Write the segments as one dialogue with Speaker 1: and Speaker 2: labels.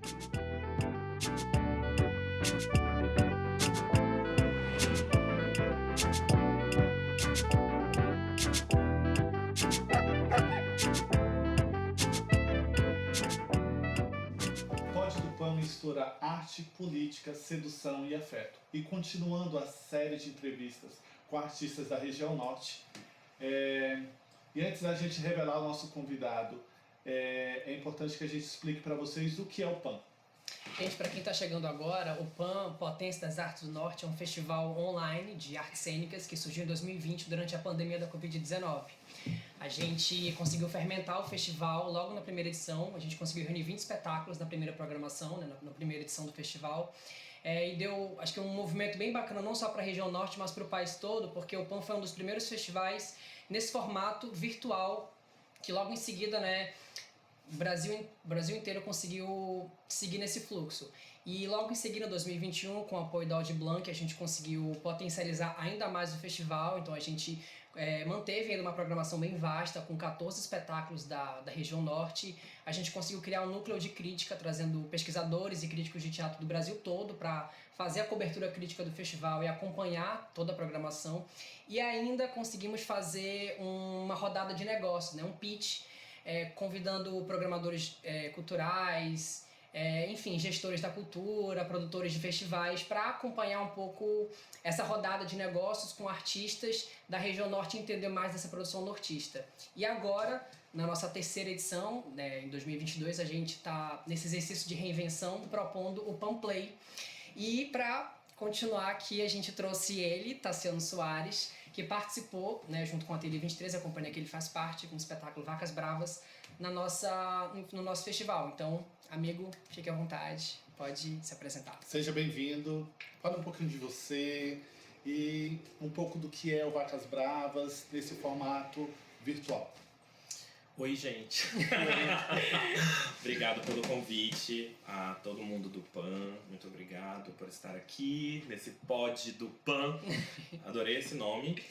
Speaker 1: Pod do Pan mistura arte, política, sedução e afeto. E continuando a série de entrevistas com artistas da região norte, e antes da gente revelar o nosso convidado, é importante que a gente explique para vocês o que é o PAN.
Speaker 2: Gente, para quem está chegando agora, o PAN, Potência das Artes do Norte, é um festival online de artes cênicas que surgiu em 2020 durante a pandemia da Covid-19. A gente conseguiu fermentar o festival logo na primeira edição, a gente conseguiu reunir 20 espetáculos na primeira programação, né, na primeira edição do festival. E deu, acho que um movimento bem bacana, não só para a região norte, mas para o país todo, porque o PAN foi um dos primeiros festivais nesse formato virtual, que logo em seguida, né, o Brasil inteiro conseguiu seguir nesse fluxo. E logo em seguida, em 2021, com o apoio da Audi Blanc, a gente conseguiu potencializar ainda mais o festival. Então a gente manteve ainda uma programação bem vasta, com 14 espetáculos da região norte. A gente conseguiu criar um núcleo de crítica, trazendo pesquisadores e críticos de teatro do Brasil todo para fazer a cobertura crítica do festival e acompanhar toda a programação. E ainda conseguimos fazer uma rodada de negócio, né, um pitch, convidando programadores culturais, enfim, gestores da cultura, produtores de festivais, para acompanhar um pouco essa rodada de negócios com artistas da região norte e entender mais dessa produção nortista. E agora, na nossa terceira edição, né, em 2022, a gente está nesse exercício de reinvenção, propondo o PAN Play. E para continuar aqui, a gente trouxe ele, Tassiano Soares, que participou, né, junto com a Ateliê 23, a companhia que ele faz parte, com o espetáculo Vacas Bravas, no nosso festival. Então, amigo, fique à vontade, pode se apresentar.
Speaker 1: Seja bem-vindo, fala um pouquinho de você e um pouco do que é o Vacas Bravas nesse formato virtual.
Speaker 3: Oi, gente. Obrigado pelo convite a todo mundo do PAN. Muito obrigado por estar aqui nesse pod do PAN. Adorei esse nome.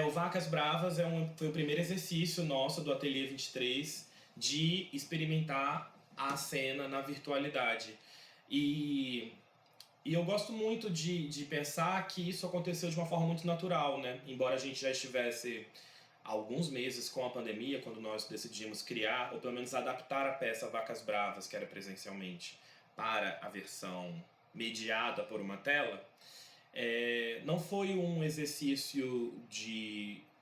Speaker 3: O Vacas Bravas foi o primeiro exercício nosso do Ateliê 23 de experimentar a cena na virtualidade. E eu gosto muito de pensar que isso aconteceu de uma forma muito natural, né? Embora a gente já estivesse alguns meses com a pandemia, quando nós decidimos criar, ou pelo menos adaptar a peça Vacas Bravas, que era presencialmente, para a versão mediada por uma tela, não foi um exercício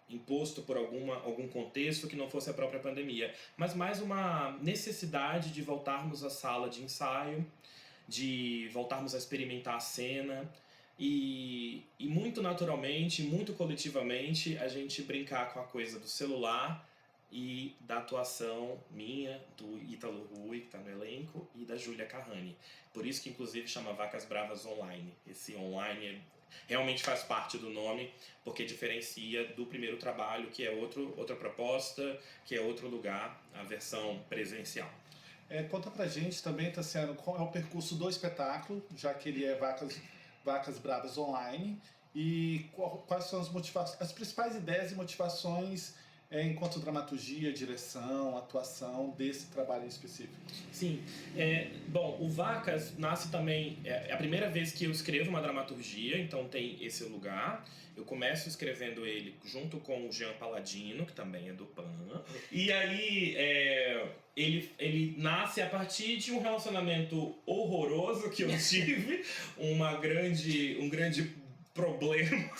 Speaker 3: imposto por algum contexto que não fosse a própria pandemia, mas mais uma necessidade de voltarmos à sala de ensaio, de voltarmos a experimentar a cena, e muito naturalmente, muito coletivamente, a gente brincar com a coisa do celular e da atuação minha, do Ítalo Rui, que está no elenco, e da Júlia Carrani. Por isso que, inclusive, chama Vacas Bravas Online. Esse online realmente faz parte do nome, porque diferencia do primeiro trabalho, que é outra proposta, que é outro lugar, a versão presencial.
Speaker 1: Conta pra gente também, Tassiano, qual é o percurso do espetáculo, já que ele é Vacas Bravas Online, e quais são as principais ideias e motivações enquanto dramaturgia, direção, atuação desse trabalho em específico.
Speaker 3: Sim, bom, o Vacas nasce também, é a primeira vez que eu escrevo uma dramaturgia, então tem esse lugar. Eu começo escrevendo ele junto com o Jean Paladino, que também é do PAN. E aí ele nasce a partir de um relacionamento horroroso que eu tive, um grande problema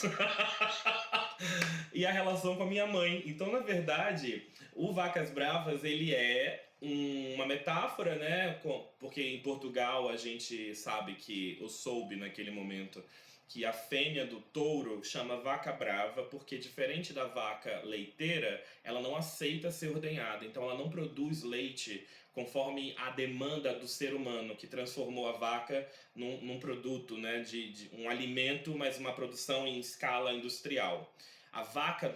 Speaker 3: e a relação com a minha mãe. Então, na verdade, o Vacas Bravas, ele é uma metáfora, né? Porque em Portugal a gente sabe que, eu soube naquele momento, que a fêmea do touro chama vaca brava, porque diferente da vaca leiteira, ela não aceita ser ordenhada, então ela não produz leite conforme a demanda do ser humano, que transformou a vaca num produto, né, de um alimento, mas uma produção em escala industrial. A vaca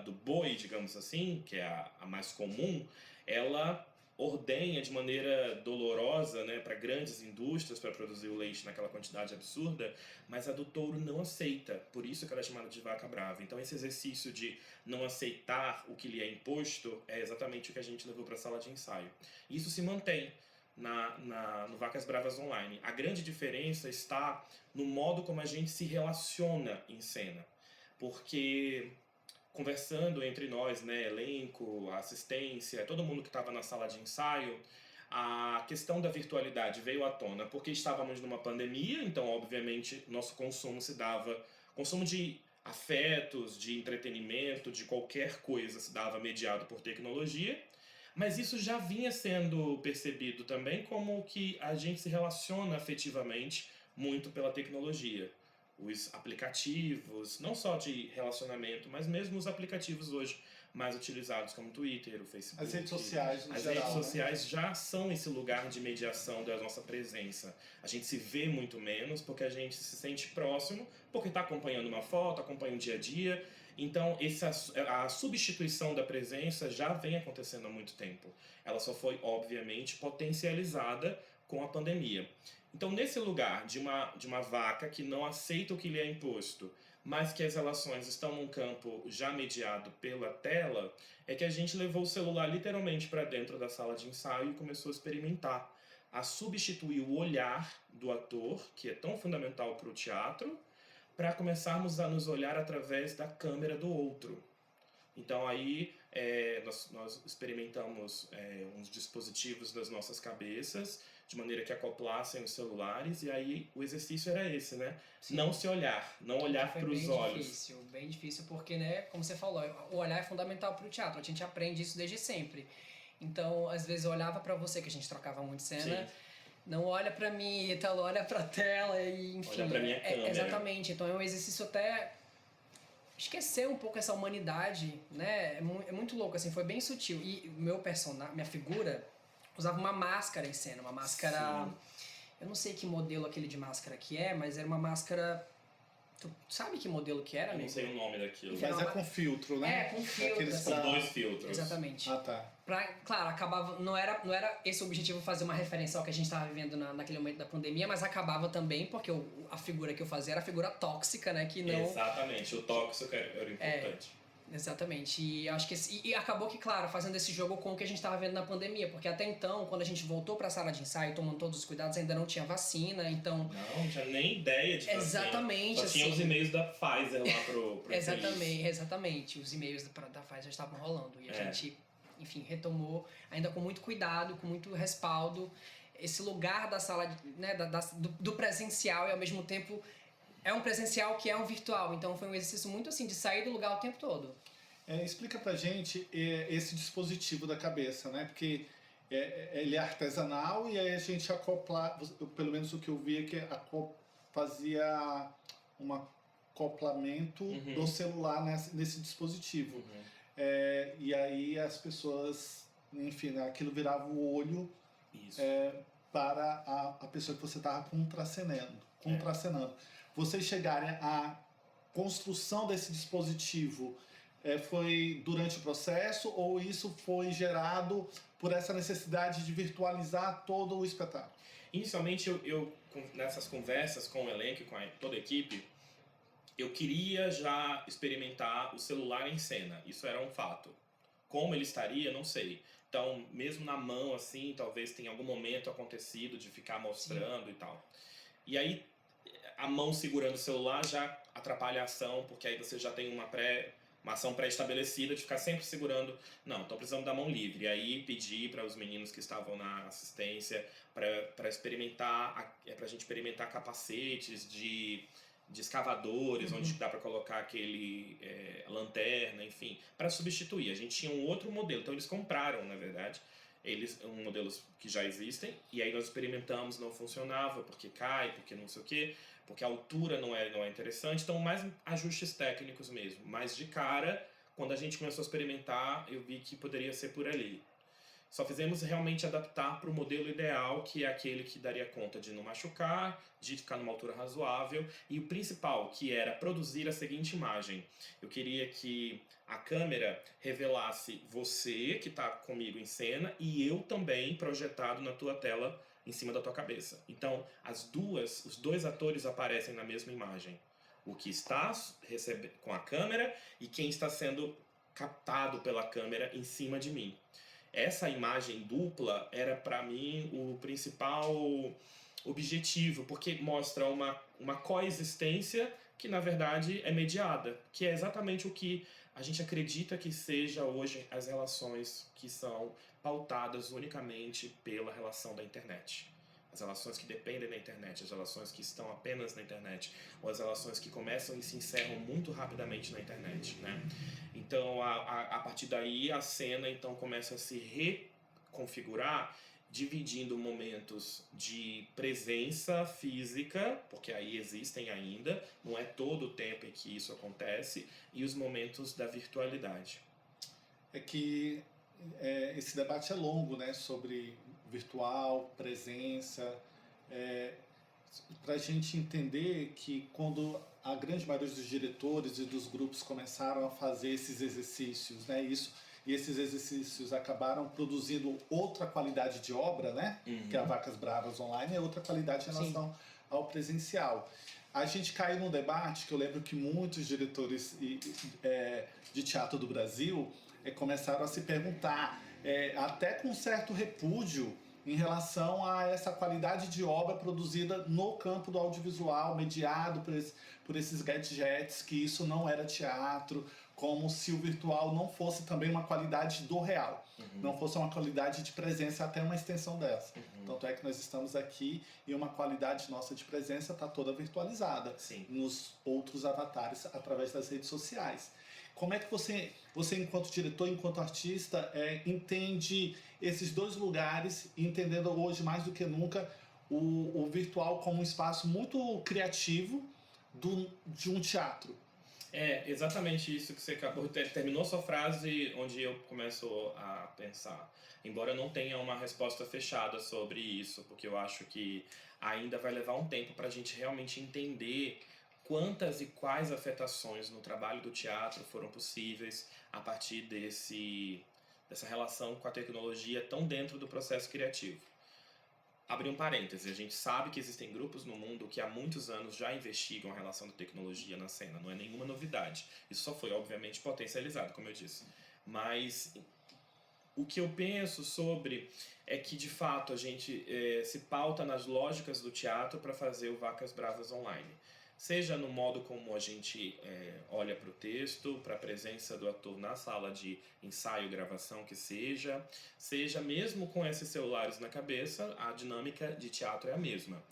Speaker 3: do boi, digamos assim, que é a mais comum, ela ordenha de maneira dolorosa, né, para grandes indústrias para produzir o leite naquela quantidade absurda, mas a do touro não aceita, por isso que ela é chamada de vaca brava. Então esse exercício de não aceitar o que lhe é imposto é exatamente o que a gente levou para a sala de ensaio. Isso se mantém no Vacas Bravas Online. A grande diferença está no modo como a gente se relaciona em cena. Porque conversando entre nós, né, elenco, assistência, todo mundo que estava na sala de ensaio, a questão da virtualidade veio à tona porque estávamos numa pandemia, então obviamente nosso consumo se dava, consumo de afetos, de entretenimento, de qualquer coisa se dava mediado por tecnologia, mas isso já vinha sendo percebido também como que a gente se relaciona afetivamente muito pela tecnologia. Os aplicativos, não só de relacionamento, mas mesmo os aplicativos hoje mais utilizados como o Twitter, o Facebook.
Speaker 1: As redes sociais, no
Speaker 3: As
Speaker 1: geral,
Speaker 3: redes
Speaker 1: né?
Speaker 3: sociais já são esse lugar de mediação da nossa presença. A gente se vê muito menos porque a gente se sente próximo, porque está acompanhando uma foto, acompanha o dia a dia. Então, a substituição da presença já vem acontecendo há muito tempo. Ela só foi, obviamente, potencializada com a pandemia. Então, nesse lugar de uma vaca que não aceita o que lhe é imposto, mas que as relações estão num campo já mediado pela tela, é que a gente levou o celular literalmente para dentro da sala de ensaio e começou a experimentar, a substituir o olhar do ator, que é tão fundamental para o teatro, para começarmos a nos olhar através da câmera do outro. Então aí nós experimentamos uns dispositivos das nossas cabeças, de maneira que acoplassem os celulares, e aí o exercício era esse, né?
Speaker 2: Sim.
Speaker 3: Não se olhar, não olhar para os olhos.
Speaker 2: Bem difícil, porque, né, como você falou, o olhar é fundamental para o teatro, a gente aprende isso desde sempre. Então, às vezes eu olhava para você, que a gente trocava muito cena,
Speaker 3: Sim.
Speaker 2: não olha para mim, Italo, olha para a tela, e enfim.
Speaker 3: Olha pra minha câmera.
Speaker 2: Exatamente, então é um exercício até esquecer um pouco essa humanidade, né? É muito louco, assim, foi bem sutil. E o meu personagem, minha figura, usava uma máscara em cena, uma máscara...
Speaker 3: Sim.
Speaker 2: Eu não sei que modelo aquele de máscara que é, mas era uma máscara... Tu sabe que modelo que era,
Speaker 3: Eu não
Speaker 2: amigo?
Speaker 3: sei o nome daquilo.
Speaker 2: Enfim,
Speaker 1: Mas é com filtro, né?
Speaker 2: É, com filtro,
Speaker 1: Aqueles
Speaker 2: assim.
Speaker 3: São
Speaker 1: pra-
Speaker 3: 2 filtros.
Speaker 2: Exatamente.
Speaker 1: Ah, tá.
Speaker 2: Claro, acabava... Não era esse o objetivo, fazer uma referência ao que a gente estava vivendo naquele momento da pandemia, mas acabava também, porque a figura que eu fazia era a figura tóxica, né? Que não...
Speaker 3: Exatamente, o tóxico era o importante.
Speaker 2: Exatamente. E acho que e acabou que, claro, fazendo esse jogo com o que a gente estava vendo na pandemia, porque até então, quando a gente voltou para a sala de ensaio, tomando todos os cuidados, ainda não tinha vacina, então...
Speaker 3: Não tinha nem ideia de vacina.
Speaker 2: Exatamente,
Speaker 3: Só tinha
Speaker 2: assim.
Speaker 3: os e-mails da Pfizer lá pro
Speaker 2: Exatamente. Os e-mails da Pfizer já estavam rolando e a gente, enfim, retomou, ainda com muito cuidado, com muito respaldo, esse lugar da sala, né, do presencial e ao mesmo tempo é um presencial que é um virtual, então foi um exercício muito assim de sair do lugar o tempo todo.
Speaker 1: Explica pra gente esse dispositivo da cabeça, né? Porque ele é artesanal e aí a gente acopla, pelo menos o que eu vi é que fazia um acoplamento do celular nesse dispositivo. E aí as pessoas, enfim, né, aquilo virava o olho
Speaker 3: Isso.
Speaker 1: para a pessoa que você estava contracenando. Vocês chegarem à construção desse dispositivo foi durante o processo ou isso foi gerado por essa necessidade de virtualizar todo o espetáculo?
Speaker 3: Inicialmente, eu nessas conversas com o elenco e com toda a equipe, eu queria já experimentar o celular em cena. Isso era um fato. Como ele estaria, não sei. Então, mesmo na mão, assim, talvez tenha algum momento acontecido de ficar mostrando e tal. E aí, a mão segurando o celular já atrapalha a ação, porque aí você já tem uma ação pré-estabelecida de ficar sempre segurando. Não, estou precisando da mão livre. E aí pedir para os meninos que estavam na assistência para experimentar, para a gente experimentar capacetes de escavadores, onde dá para colocar aquele lanterna, enfim, para substituir. A gente tinha um outro modelo, então eles compraram, na verdade, modelos que já existem, e aí nós experimentamos, não funcionava, porque cai, porque não sei o quê, porque a altura não é interessante, então mais ajustes técnicos mesmo. Mas de cara, quando a gente começou a experimentar, eu vi que poderia ser por ali. Só fizemos realmente adaptar para o modelo ideal, que é aquele que daria conta de não machucar, de ficar numa altura razoável, e o principal, que era produzir a seguinte imagem. Eu queria que a câmera revelasse você, que está comigo em cena, e eu também projetado na tua tela, em cima da tua cabeça. Então, os dois atores aparecem na mesma imagem. O que está com a câmera e quem está sendo captado pela câmera em cima de mim. essa imagem dupla era para mim o principal objetivo, porque mostra uma coexistência que na verdade é mediada, que é exatamente o que a gente acredita que seja hoje as relações que são pautadas unicamente pela relação da internet. As relações que dependem da internet, as relações que estão apenas na internet, ou as relações que começam e se encerram muito rapidamente na internet, né? Então, a partir daí, a cena então começa a se reconfigurar, dividindo momentos de presença física, porque aí existem ainda, não é todo o tempo em que isso acontece, e os momentos da virtualidade.
Speaker 1: É que esse debate é longo, né, sobre virtual, presença, para a gente entender que quando a grande maioria dos diretores e dos grupos começaram a fazer esses exercícios, né, e esses exercícios acabaram produzindo outra qualidade de obra, né, que é a Vacas Bravas Online, é outra qualidade em relação ao presencial. A gente caiu num debate que eu lembro que muitos diretores de teatro do Brasil começaram a se perguntar, até com certo repúdio, em relação a essa qualidade de obra produzida no campo do audiovisual, mediado por esses gadgets, que isso não era teatro, como se o virtual não fosse também uma qualidade do real, não fosse uma qualidade de presença, até uma extensão dessa. Tanto é que nós estamos aqui e uma qualidade nossa de presença está toda virtualizada nos outros avatares através das redes sociais. Como é que você enquanto diretor, enquanto artista, entende esses dois lugares, entendendo hoje mais do que nunca o virtual como um espaço muito criativo de um teatro?
Speaker 3: É exatamente isso que você acabou, terminou sua frase onde eu começo a pensar. Embora eu não tenha uma resposta fechada sobre isso, porque eu acho que ainda vai levar um tempo para a gente realmente entender quantas e quais afetações no trabalho do teatro foram possíveis a partir dessa relação com a tecnologia tão dentro do processo criativo. Abrir um parêntese, a gente sabe que existem grupos no mundo que há muitos anos já investigam a relação da tecnologia na cena, não é nenhuma novidade. Isso só foi, obviamente, potencializado, como eu disse. Mas o que eu penso sobre é que, de fato, a gente se pauta nas lógicas do teatro para fazer o Vacas Bravas Online. Seja no modo como a gente olha para o texto, para a presença do ator na sala de ensaio, gravação, que seja mesmo com esses celulares na cabeça, a dinâmica de teatro é a mesma.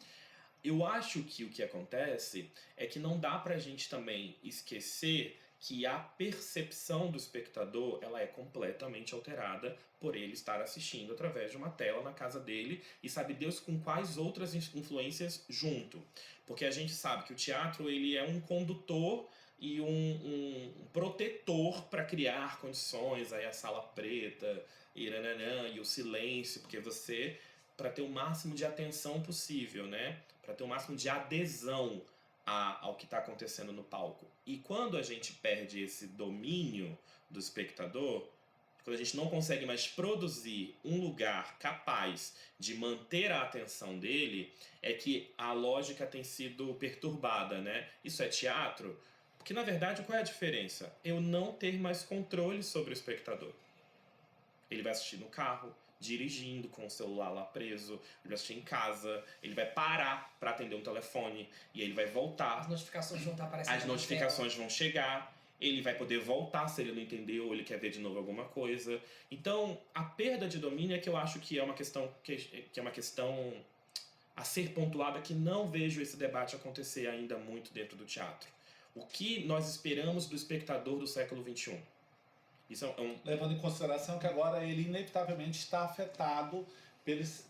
Speaker 3: Eu acho que o que acontece é que não dá para a gente também esquecer que a percepção do espectador ela é completamente alterada por ele estar assistindo através de uma tela na casa dele e sabe Deus com quais outras influências junto. Porque a gente sabe que o teatro ele é um condutor e um protetor para criar condições, aí a sala preta e o silêncio, porque você, para ter o máximo de atenção possível, né? Para ter o máximo de adesão ao que está acontecendo no palco. E quando a gente perde esse domínio do espectador, quando a gente não consegue mais produzir um lugar capaz de manter a atenção dele, é que a lógica tem sido perturbada, né? Isso é teatro? Porque, na verdade, qual é a diferença? Eu não ter mais controle sobre o espectador. Ele vai assistir no carro, dirigindo com o celular lá preso, ele vai assistir em casa, ele vai parar para atender um telefone e ele vai voltar.
Speaker 2: As notificações vão estar aparecendo.
Speaker 3: As notificações vão chegar, ele vai poder voltar se ele não entendeu ou ele quer ver de novo alguma coisa. Então, a perda de domínio é que eu acho que é uma questão a ser pontuada, que não vejo esse debate acontecer ainda muito dentro do teatro. O que nós esperamos do espectador do século XXI? Isso
Speaker 1: Levando em consideração que agora ele inevitavelmente está afetado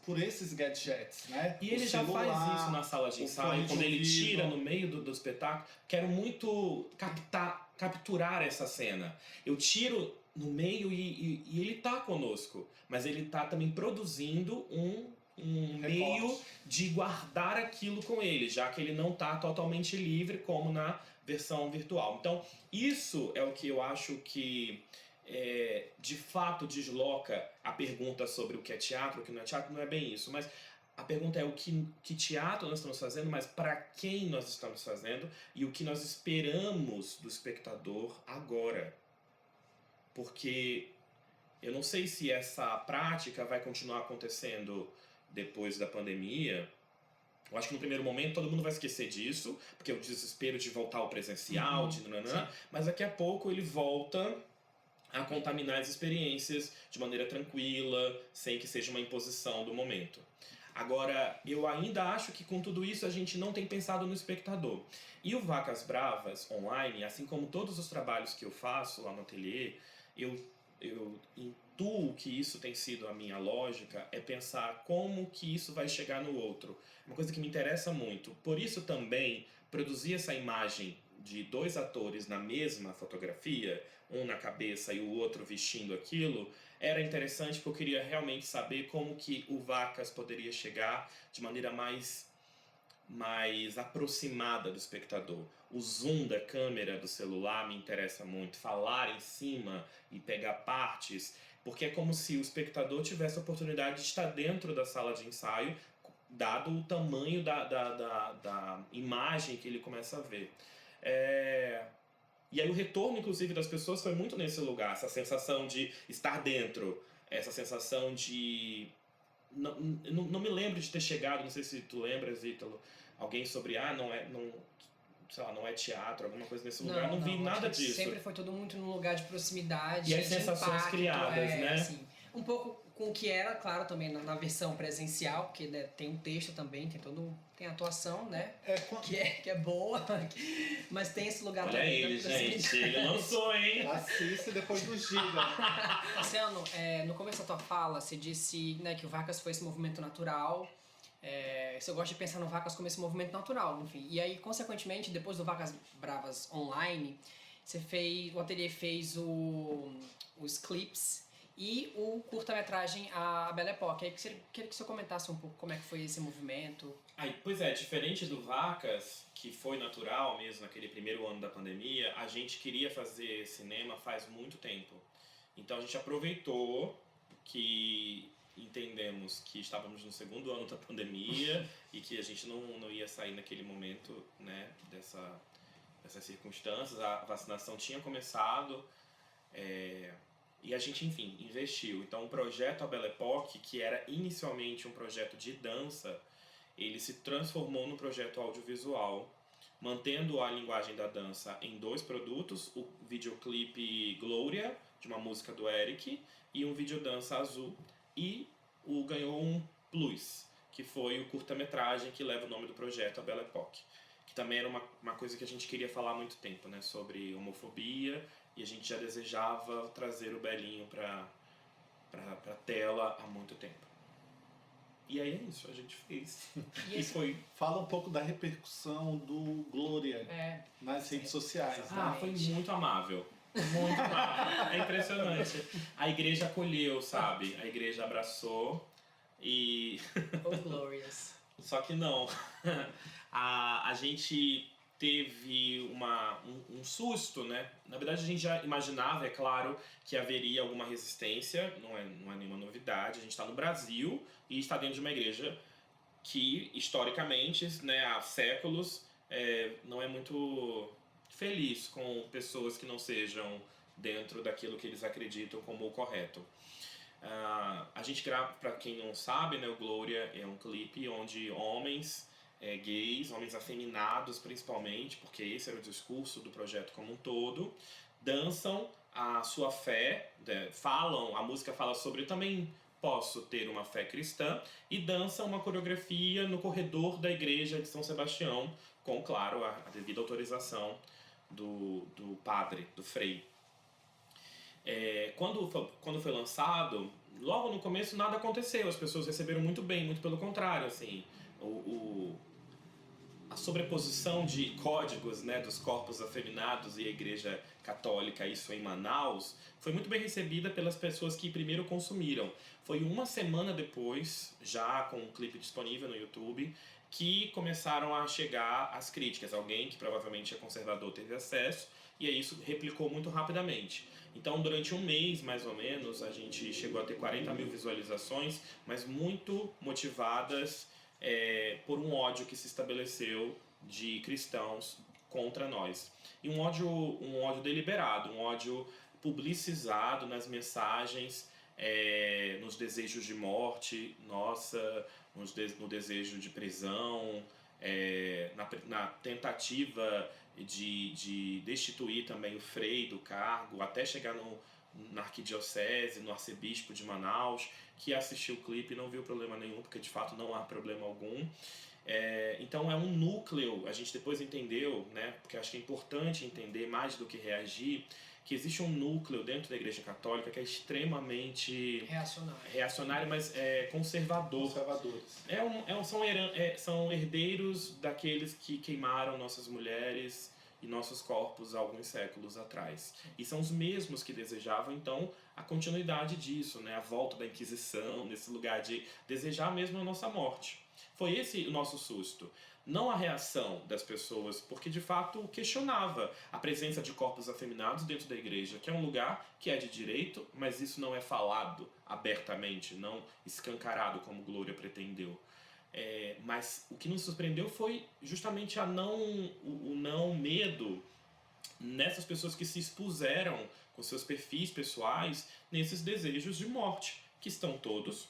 Speaker 1: por esses gadgets, né?
Speaker 3: E ele já faz isso na sala de ensaio, quando ele tira no meio do espetáculo. Quero muito capturar essa cena. Eu tiro no meio e ele tá conosco, mas ele tá também produzindo um meio de guardar aquilo com ele, já que ele não tá totalmente livre como na versão virtual. Então, isso é o que eu acho que de fato desloca a pergunta sobre o que é teatro, o que não é teatro. Não é bem isso, mas a pergunta é o que teatro nós estamos fazendo, mas para quem nós estamos fazendo e o que nós esperamos do espectador agora. Porque Eu não sei se essa prática vai continuar acontecendo depois da pandemia. Eu acho que no primeiro momento todo mundo vai esquecer disso, porque é o desespero de voltar ao presencial, de nananã, mas daqui a pouco ele volta a contaminar as experiências de maneira tranquila, sem que seja uma imposição do momento. Agora, eu ainda acho que com tudo isso a gente não tem pensado no espectador. E o Vacas Bravas online, assim como todos os trabalhos que eu faço lá no ateliê, eu intuo que isso tem sido a minha lógica, é pensar como que isso vai chegar no outro. Uma coisa que me interessa muito. Por isso também, produzir essa imagem de dois atores na mesma fotografia, um na cabeça e o outro vestindo aquilo, era interessante porque eu queria realmente saber como que o Vacas poderia chegar de maneira mais aproximada do espectador. O zoom da câmera do celular me interessa muito. Falar em cima e pegar partes, porque é como se o espectador tivesse a oportunidade de estar dentro da sala de ensaio, dado o tamanho da imagem que ele começa a ver. E aí o retorno, inclusive, das pessoas foi muito nesse lugar. Essa sensação de estar dentro. Essa sensação de... Não me lembro de ter chegado, não sei se tu lembras, Ítalo, alguém sobre, sei lá, não é teatro, alguma coisa nesse lugar. Não vi nada disso.
Speaker 2: Sempre foi tudo muito num lugar de proximidade.
Speaker 3: E as sensações
Speaker 2: impacto,
Speaker 3: criadas, né?
Speaker 2: Assim, um pouco com o que era, claro, também na versão presencial, porque né, tem um texto também, tem atuação, né? Que é boa, mas tem esse lugar
Speaker 3: Olha
Speaker 2: também.
Speaker 3: ele, gente, ele lançou, hein?
Speaker 1: Assista depois do Giga.
Speaker 2: Luciano, no começo da tua fala, você disse, né, que o Vacas foi esse movimento natural. Você gosta de pensar no Vacas como esse movimento natural, enfim. E aí, consequentemente, depois do Vacas Bravas online, o ateliê fez os clips e o curta-metragem A Belle Époque. Aí queria que você comentasse um pouco como é que foi esse movimento.
Speaker 3: Pois é, diferente do Vacas, que foi natural mesmo naquele primeiro ano da pandemia, a gente queria fazer cinema faz muito tempo. Então a gente aproveitou que entendemos que estávamos no segundo ano da pandemia e que a gente não ia sair naquele momento, né, dessas circunstâncias. A vacinação tinha começado, e a gente, enfim, investiu. Então o projeto A Belle Époque, que era inicialmente um projeto de dança, ele se transformou no projeto audiovisual, mantendo a linguagem da dança em 2 produtos, o videoclipe Glória, de uma música do Eric, e um videodança azul, e ganhou um plus, que foi o curta-metragem que leva o nome do projeto, A Belle Époque, que também era uma coisa que a gente queria falar há muito tempo, né, sobre homofobia, e a gente já desejava trazer o Belinho pra tela há muito tempo. E aí é isso, a gente fez.
Speaker 2: E
Speaker 3: foi...
Speaker 1: Fala um pouco da repercussão do Glória nas redes sociais.
Speaker 3: Foi muito amável. Muito amável. É impressionante. A igreja acolheu, sabe? A igreja abraçou e...
Speaker 2: Oh, glorious.
Speaker 3: Só que não. A gente teve um susto, né? Na verdade, a gente já imaginava, é claro, que haveria alguma resistência, não é nenhuma novidade. A gente está no Brasil e está dentro de uma igreja que, historicamente, né, há séculos, não é muito feliz com pessoas que não sejam dentro daquilo que eles acreditam como o correto. A gente grava, para quem não sabe, né, o Glória é um clipe onde homens gays, homens afeminados principalmente, porque esse era o discurso do projeto como um todo, dançam a sua fé, a música fala sobre eu também posso ter uma fé cristã, e dançam uma coreografia no corredor da igreja de São Sebastião, com, claro, a devida autorização do padre, do frei. Quando foi lançado, logo no começo nada aconteceu, as pessoas receberam muito bem, muito pelo contrário, assim, a sobreposição de códigos, né, dos corpos afeminados e a igreja católica, isso em Manaus, foi muito bem recebida pelas pessoas que primeiro consumiram. Foi uma semana depois, já com um clipe disponível no YouTube, que começaram a chegar as críticas. Alguém que provavelmente é conservador teve acesso, e aí isso replicou muito rapidamente. Então, durante um mês, mais ou menos, a gente chegou a ter 40 mil visualizações, mas muito motivadas por um ódio que se estabeleceu de cristãos contra nós. E um ódio deliberado, um ódio publicizado nas mensagens, nos desejos de morte, nossa, no desejo de prisão, na tentativa de destituir também o Frei do cargo, até chegar na arquidiocese, no arcebispo de Manaus, que assistiu o clipe e não viu problema nenhum, porque de fato não há problema algum. Então é um núcleo, a gente depois entendeu, né, porque acho que é importante entender mais do que reagir, que existe um núcleo dentro da Igreja Católica que é extremamente reacionário, mas conservador.
Speaker 1: Conservadores.
Speaker 3: São herdeiros daqueles que queimaram nossas mulheres e nossos corpos há alguns séculos atrás. E são os mesmos que desejavam, então, a continuidade disso, né? A volta da Inquisição, nesse lugar de desejar mesmo a nossa morte. Foi esse o nosso susto. Não a reação das pessoas, porque de fato questionava a presença de corpos afeminados dentro da igreja, que é um lugar que é de direito, mas isso não é falado abertamente, não escancarado como Glória pretendeu. Mas o que nos surpreendeu foi justamente o não medo nessas pessoas que se expuseram com seus perfis pessoais nesses desejos de morte, que estão todos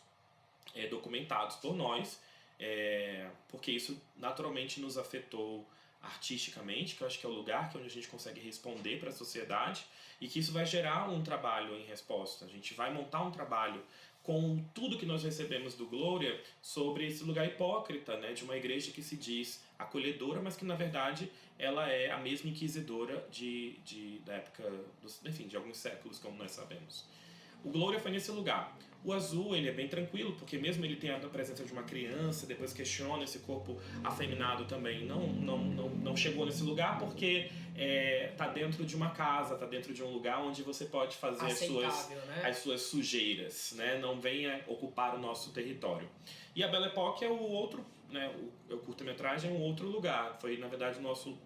Speaker 3: documentados por nós, porque isso naturalmente nos afetou artisticamente, que eu acho que é o lugar onde a gente consegue responder para a sociedade, e que isso vai gerar um trabalho em resposta. A gente vai montar um trabalho com tudo que nós recebemos do Glória sobre esse lugar hipócrita, né, de uma igreja que se diz acolhedora, mas que na verdade ela é a mesma inquisidora da época, de alguns séculos, como nós sabemos. O Glória foi nesse lugar. O Azul, ele é bem tranquilo, porque mesmo ele tem a presença de uma criança, depois questiona esse corpo afeminado também, não chegou nesse lugar porque tá dentro de uma casa, tá dentro de um lugar onde você pode fazer as suas sujeiras, né? Não venha ocupar o nosso território. E a Belle Époque é o outro, né? O curta-metragem é um outro lugar. Foi, na verdade, o nosso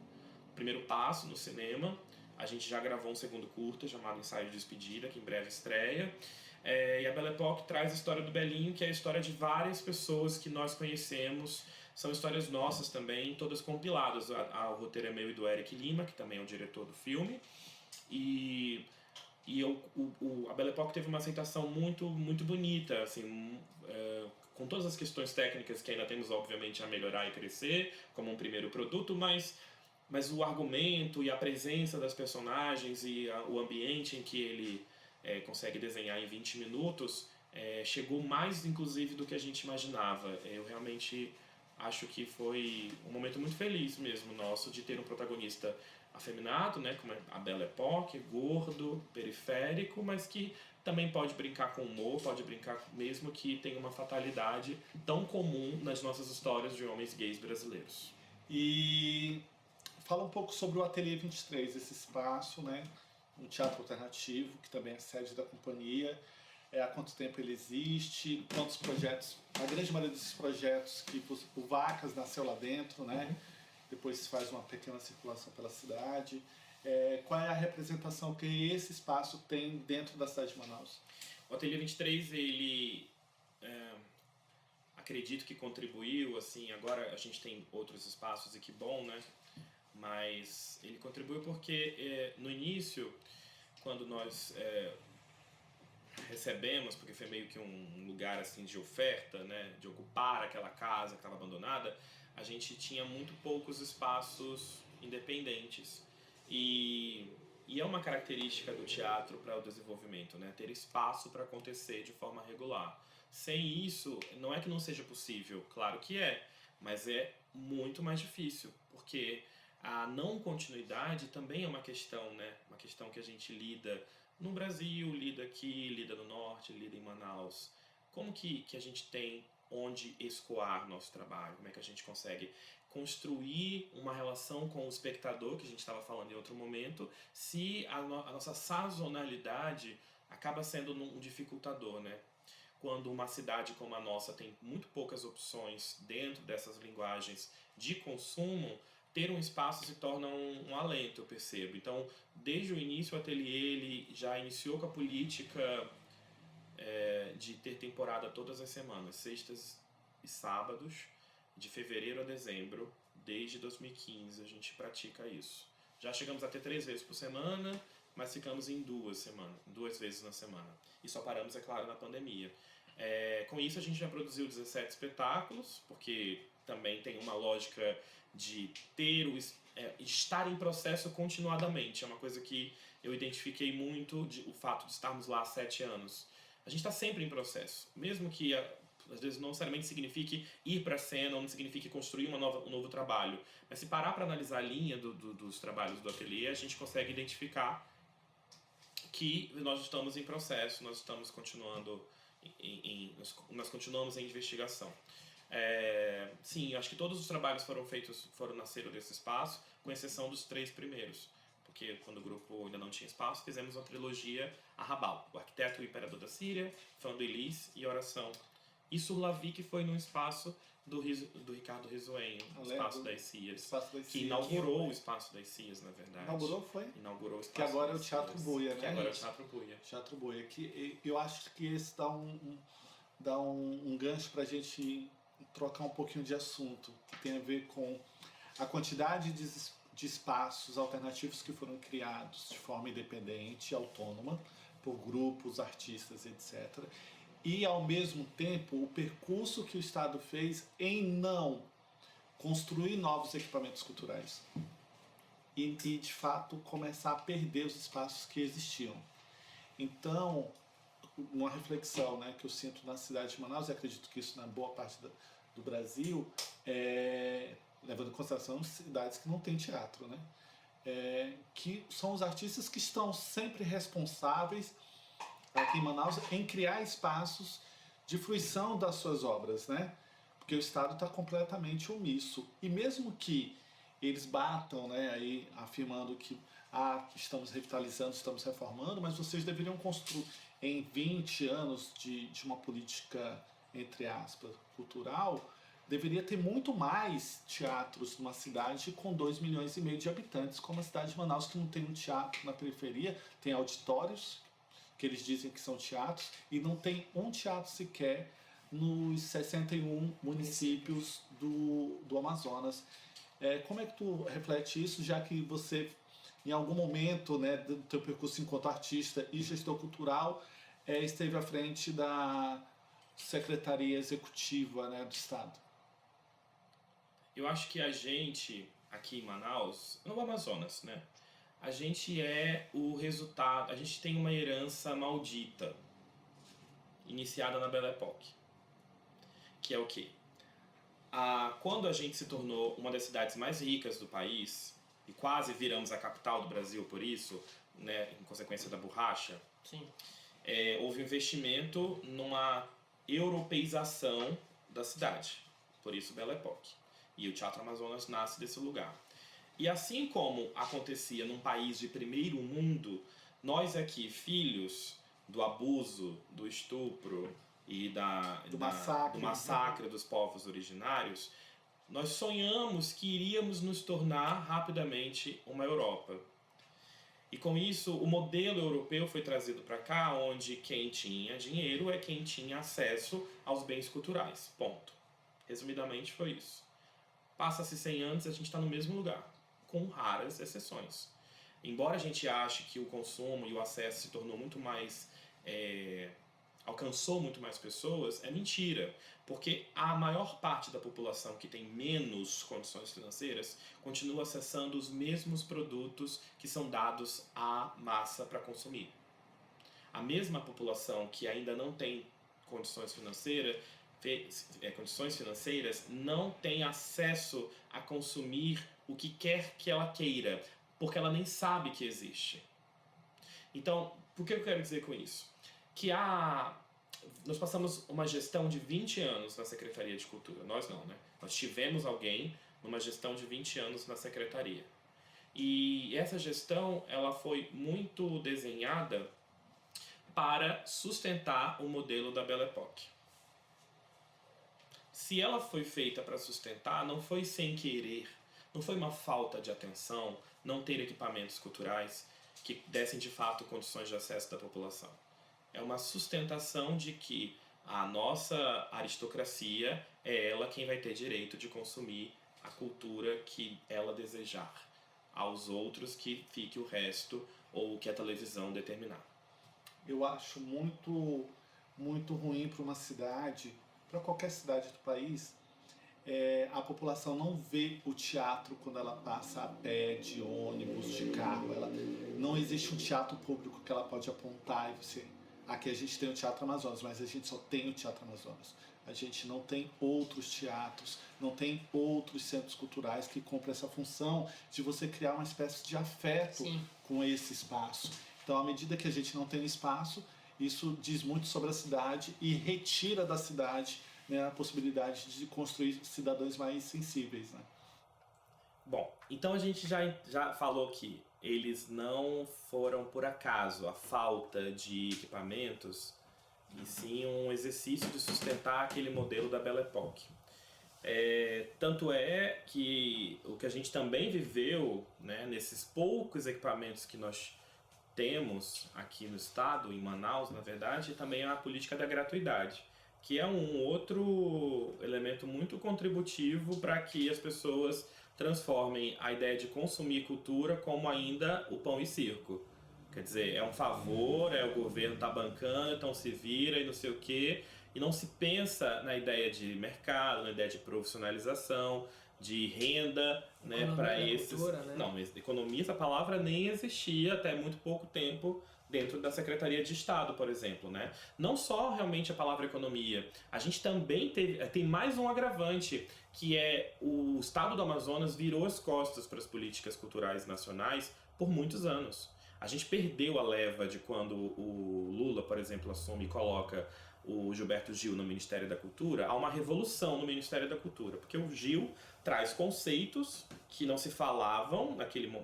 Speaker 3: primeiro passo no cinema. A gente já gravou um segundo curta chamado Ensaio de Despedida, que em breve estreia. E a Belle Époque traz a história do Belinho, que é a história de várias pessoas que nós conhecemos. São histórias nossas também, todas compiladas. O roteiro é meu e do Eric Lima, que também é o diretor do filme. A Belle Époque teve uma aceitação muito, muito bonita, assim, com todas as questões técnicas que ainda temos, obviamente, a melhorar e crescer, como um primeiro produto, mas o argumento e a presença das personagens e o ambiente em que ele consegue desenhar em 20 minutos chegou mais, inclusive, do que a gente imaginava. Eu realmente acho que foi um momento muito feliz mesmo nosso de ter um protagonista afeminado, né, como a Belle Époque, gordo, periférico, mas que também pode brincar com humor, pode brincar mesmo que tenha uma fatalidade tão comum nas nossas histórias de homens gays brasileiros.
Speaker 1: E fala um pouco sobre o Ateliê 23, esse espaço, né? Um teatro alternativo, que também é sede da companhia. Há quanto tempo ele existe? Quantos projetos? A grande maioria desses projetos, que o Vacas nasceu lá dentro, né? Uhum. Depois se faz uma pequena circulação pela cidade. Qual é a representação que esse espaço tem dentro da cidade de Manaus?
Speaker 3: O Ateliê 23, ele... acredito que contribuiu, assim, agora a gente tem outros espaços e que bom, né? Mas ele contribuiu porque no início, quando nós recebemos, porque foi meio que um lugar assim de oferta, né, de ocupar aquela casa que estava abandonada, a gente tinha muito poucos espaços independentes. E é uma característica do teatro para o desenvolvimento, né, ter espaço para acontecer de forma regular. Sem isso, não é que não seja possível, claro que é, mas é muito mais difícil, porque a não continuidade também é uma questão, né? Uma questão que a gente lida no Brasil, lida aqui, lida no Norte, lida em Manaus. Como que a gente tem onde escoar nosso trabalho? Como é que a gente consegue construir uma relação com o espectador, que a gente estava falando em outro momento, se a nossa sazonalidade acaba sendo um dificultador, né? Quando uma cidade como a nossa tem muito poucas opções dentro dessas linguagens de consumo, ter um espaço se torna um alento, eu percebo. Então, desde o início, o ateliê ele já iniciou com a política de ter temporada todas as semanas, sextas e sábados, de fevereiro a dezembro. Desde 2015 a gente pratica isso. Já chegamos a ter 3 vezes por semana, mas ficamos em 2 vezes na semana. E só paramos, é claro, na pandemia. Com isso, a gente já produziu 17 espetáculos, porque também tem uma lógica de estar em processo continuadamente. É uma coisa que eu identifiquei muito, o fato de estarmos lá há 7 anos. A gente está sempre em processo, mesmo que às vezes não necessariamente signifique ir para a cena, ou não signifique construir um novo trabalho. Mas se parar para analisar a linha dos trabalhos do ateliê, a gente consegue identificar que nós estamos em processo, nós estamos continuando nós continuamos em investigação. Sim, acho que todos os trabalhos nasceram desse espaço, com exceção dos 3 primeiros. Porque quando o grupo ainda não tinha espaço, fizemos uma trilogia Arrabal, o arquiteto e o imperador da Síria, Fã do Elis e Oração. E Surlavi, que foi no espaço do Ricardo Risoenho, o Espaço das Cias, que inaugurou o Espaço das Cias, na verdade. Inaugurou o Espaço
Speaker 1: que agora é o
Speaker 3: das
Speaker 1: Teatro
Speaker 3: Cias.
Speaker 1: Buia, né?
Speaker 3: Que agora é o Teatro Buia.
Speaker 1: Teatro Buia. Que eu acho que esse dá um gancho para a gente trocar um pouquinho de assunto, que tem a ver com a quantidade de espaços alternativos que foram criados de forma independente, autônoma, por grupos, artistas, etc. E, ao mesmo tempo, o percurso que o Estado fez em não construir novos equipamentos culturais e de fato, começar a perder os espaços que existiam. Então, uma reflexão, né, que eu sinto na cidade de Manaus, e acredito que isso na boa parte do Brasil, levando em consideração cidades que não têm teatro, né, que são os artistas que estão sempre responsáveis aqui em Manaus em criar espaços de fruição das suas obras, né? Porque o Estado está completamente omisso. E mesmo que eles batam, né, aí afirmando que estamos revitalizando, estamos reformando, mas vocês deveriam construir em 20 anos de uma política, entre aspas, cultural, deveria ter muito mais teatros numa cidade com 2,5 milhões de habitantes, como a cidade de Manaus, que não tem um teatro na periferia, tem auditórios, que eles dizem que são teatros, e não tem um teatro sequer nos 61 municípios do Amazonas. Como é que tu reflete isso, já que você, em algum momento, né, do teu percurso enquanto artista e gestor cultural, esteve à frente da Secretaria Executiva, né, do Estado?
Speaker 3: Eu acho que a gente, aqui em Manaus, no Amazonas, né, a gente é o resultado, a gente tem uma herança maldita, iniciada na Belle Époque, que é o quê? Quando a gente se tornou uma das cidades mais ricas do país, e quase viramos a capital do Brasil por isso, né, em consequência da borracha,
Speaker 2: Sim.
Speaker 3: Houve um investimento numa europeização da cidade, por isso Belle Époque. E o Teatro Amazonas nasce desse lugar. E assim como acontecia num país de primeiro mundo, nós aqui, filhos do abuso, do estupro e do massacre dos povos originários, nós sonhamos que iríamos nos tornar rapidamente uma Europa. E com isso, o modelo europeu foi trazido para cá, onde quem tinha dinheiro é quem tinha acesso aos bens culturais. Ponto. Resumidamente, foi isso. Passa-se 100 anos e a gente está no mesmo lugar, com raras exceções. Embora a gente ache que o consumo e o acesso se tornou muito mais... alcançou muito mais pessoas, é mentira. Porque a maior parte da população que tem menos condições financeiras continua acessando os mesmos produtos que são dados à massa para consumir. A mesma população que ainda não tem condições financeiras não tem acesso a consumir o que quer que ela queira, porque ela nem sabe que existe. Então, o que eu quero dizer com isso? Que nós passamos uma gestão de 20 anos na Secretaria de Cultura. Nós não, né? Nós tivemos alguém numa gestão de 20 anos na Secretaria. E essa gestão, ela foi muito desenhada para sustentar o modelo da Belle Époque. Se ela foi feita para sustentar, não foi sem querer, não foi uma falta de atenção, não ter equipamentos culturais que dessem de fato condições de acesso da população. É uma sustentação de que a nossa aristocracia é ela quem vai ter direito de consumir a cultura que ela desejar. aos outros que fique o resto ou que a televisão determinar.
Speaker 1: Eu acho muito ruim para uma cidade, para qualquer cidade do país, a população não vê o teatro quando ela passa a pé, de ônibus, de carro. Não existe um teatro público que ela pode apontar e você... Aqui a gente tem o Teatro Amazonas, mas a gente só tem o Teatro Amazonas. A gente não tem outros teatros, não tem outros centros culturais que cumprem essa função de você criar uma espécie de afeto
Speaker 2: Sim.
Speaker 1: com esse espaço. Então, à medida que a gente não tem espaço, isso diz muito sobre a cidade e retira da cidade, né, a possibilidade de construir cidadãos mais sensíveis, né?
Speaker 3: Bom, então a gente já falou que eles não foram por acaso a falta de equipamentos, e sim um exercício de sustentar aquele modelo da Belle Époque. Tanto é que o que a gente também viveu, né, nesses poucos equipamentos que nós temos aqui no estado, em Manaus, na verdade, também é a política da gratuidade, que é um outro elemento muito contributivo para que as pessoas transformem a ideia de consumir cultura como ainda o pão e circo. Quer dizer, é um favor, o governo tá bancando, então se vira e não sei o quê, e não se pensa na ideia de mercado, na ideia de profissionalização, de renda, né, para esses...
Speaker 2: Cultura, né?
Speaker 3: Não, mas economia, essa palavra nem existia até muito pouco tempo dentro da Secretaria de Estado, por exemplo, né? Não só realmente a palavra economia, a gente também tem mais um agravante, que é o Estado do Amazonas virou as costas para as políticas culturais nacionais por muitos anos. A gente perdeu a leva de quando o Lula, por exemplo, assume e coloca o Gilberto Gil no Ministério da Cultura. Há uma revolução no Ministério da Cultura, porque o Gil traz conceitos que não se falavam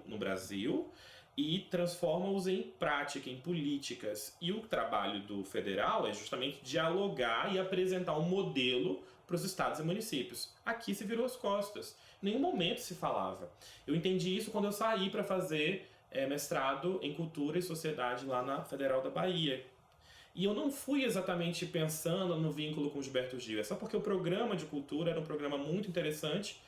Speaker 3: no Brasil e transforma-os em prática, em políticas. E o trabalho do federal é justamente dialogar e apresentar um modelo para os estados e municípios. Aqui se virou as costas. Em nenhum momento se falava. Eu entendi isso quando eu saí para fazer mestrado em Cultura e Sociedade lá na Federal da Bahia. E eu não fui exatamente pensando no vínculo com o Gilberto Gil, é só porque o programa de cultura era um programa muito interessante,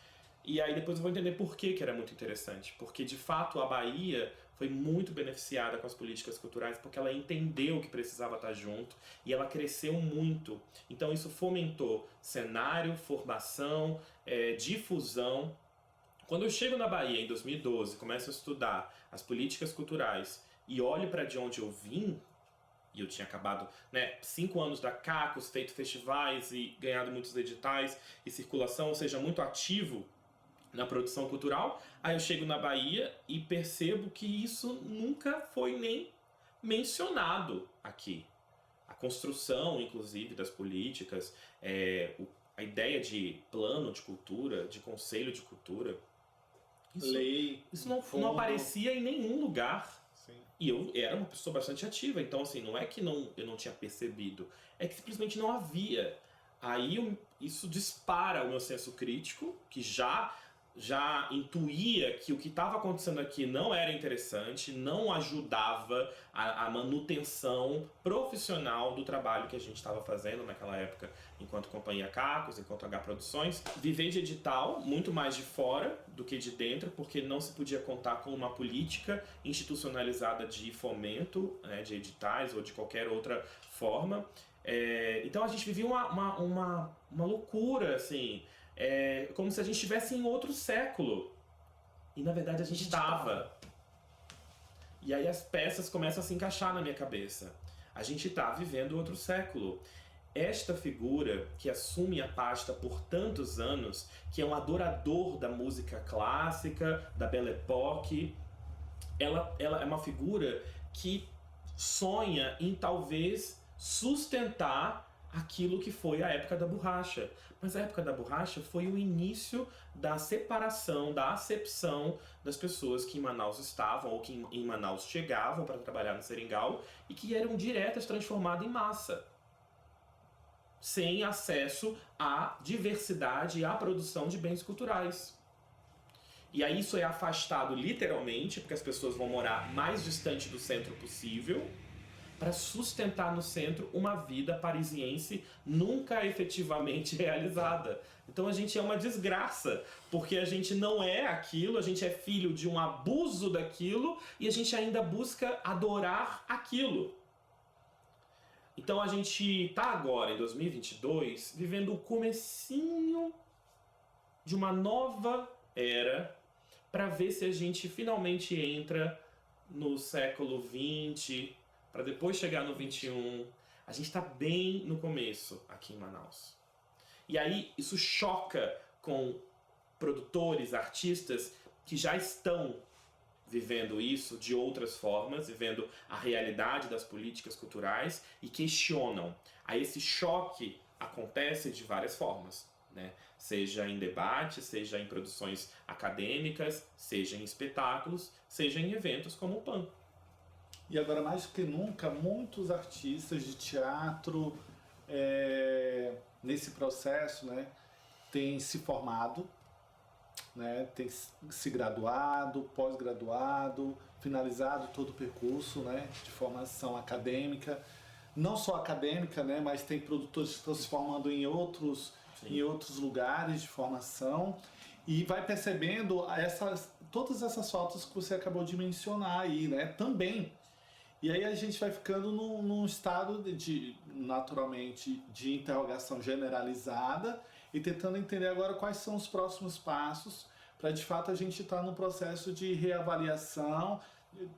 Speaker 3: e aí depois eu vou entender por que era muito interessante. Porque, de fato, a Bahia foi muito beneficiada com as políticas culturais, porque ela entendeu que precisava estar junto, e ela cresceu muito. Então isso fomentou cenário, formação, difusão. Quando eu chego na Bahia, em 2012, começo a estudar as políticas culturais, e olho para de onde eu vim, e eu tinha acabado, 5 anos da Cacos, feito festivais e ganhado muitos editais e circulação, ou seja, muito ativo na produção cultural. Aí eu chego na Bahia e percebo que isso nunca foi nem mencionado aqui. A construção, inclusive, das políticas, a ideia de plano de cultura, de conselho de cultura, isso não aparecia em nenhum lugar.
Speaker 1: Sim.
Speaker 3: E eu era uma pessoa bastante ativa, então assim, não é que eu não tinha percebido, é que simplesmente não havia. Aí isso dispara o meu senso crítico, que já intuía que o que estava acontecendo aqui não era interessante, não ajudava a manutenção profissional do trabalho que a gente estava fazendo naquela época, enquanto Companhia Cacos, enquanto H Produções. Viver de edital, muito mais de fora do que de dentro, porque não se podia contar com uma política institucionalizada de fomento, de editais ou de qualquer outra forma. Então a gente vivia uma loucura, assim, como se a gente estivesse em outro século. E na verdade a gente estava. E aí as peças começam a se encaixar na minha cabeça. A gente está vivendo outro século. Esta figura que assume a pasta por tantos anos, que é um adorador da música clássica, da Belle Époque, ela é uma figura que sonha em talvez sustentar aquilo que foi a época da borracha. Mas a época da borracha foi o início da separação, da acepção das pessoas que em Manaus estavam ou que em Manaus chegavam para trabalhar no Seringal e que eram diretas transformadas em massa, sem acesso à diversidade e à produção de bens culturais. E aí isso é afastado literalmente, porque as pessoas vão morar mais distante do centro possível, para sustentar no centro uma vida parisiense nunca efetivamente realizada. Então a gente é uma desgraça, porque a gente não é aquilo, a gente é filho de um abuso daquilo e a gente ainda busca adorar aquilo. Então a gente está agora, em 2022, vivendo o comecinho de uma nova era para ver se a gente finalmente entra no século XX, para depois chegar no XXI. A gente está bem no começo aqui em Manaus. E aí isso choca com produtores, artistas que já estão vivendo isso de outras formas, vivendo a realidade das políticas culturais e questionam. Aí esse choque acontece de várias formas, né? Seja em debate, seja em produções acadêmicas, seja em espetáculos, seja em eventos como o PAN.
Speaker 1: E agora, mais do que nunca, muitos artistas de teatro, nesse processo, né, têm se formado, né, têm se graduado, pós-graduado, finalizado todo o percurso, né, de formação acadêmica. Não só acadêmica, né, mas tem produtores que estão se formando em outros lugares de formação. E vai percebendo todas essas faltas que você acabou de mencionar aí, né, também. E aí a gente vai ficando num estado naturalmente, de interrogação generalizada e tentando entender agora quais são os próximos passos para, de fato, a gente estar no processo de reavaliação,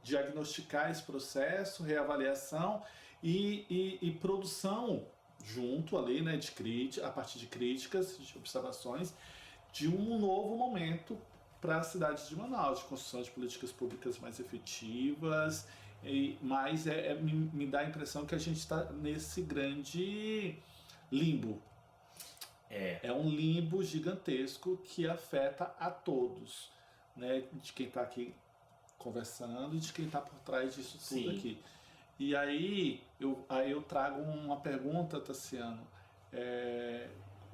Speaker 1: diagnosticar esse processo, reavaliação e produção junto ali, né, a partir de críticas, de observações, de um novo momento para a cidade de Manaus, de construção de políticas públicas mais efetivas. Mas me dá a impressão que a gente está nesse grande limbo. É um limbo gigantesco que afeta a todos, né? De quem está aqui conversando e de quem está por trás disso tudo. Sim. Aqui. E aí eu trago uma pergunta, Tassiano.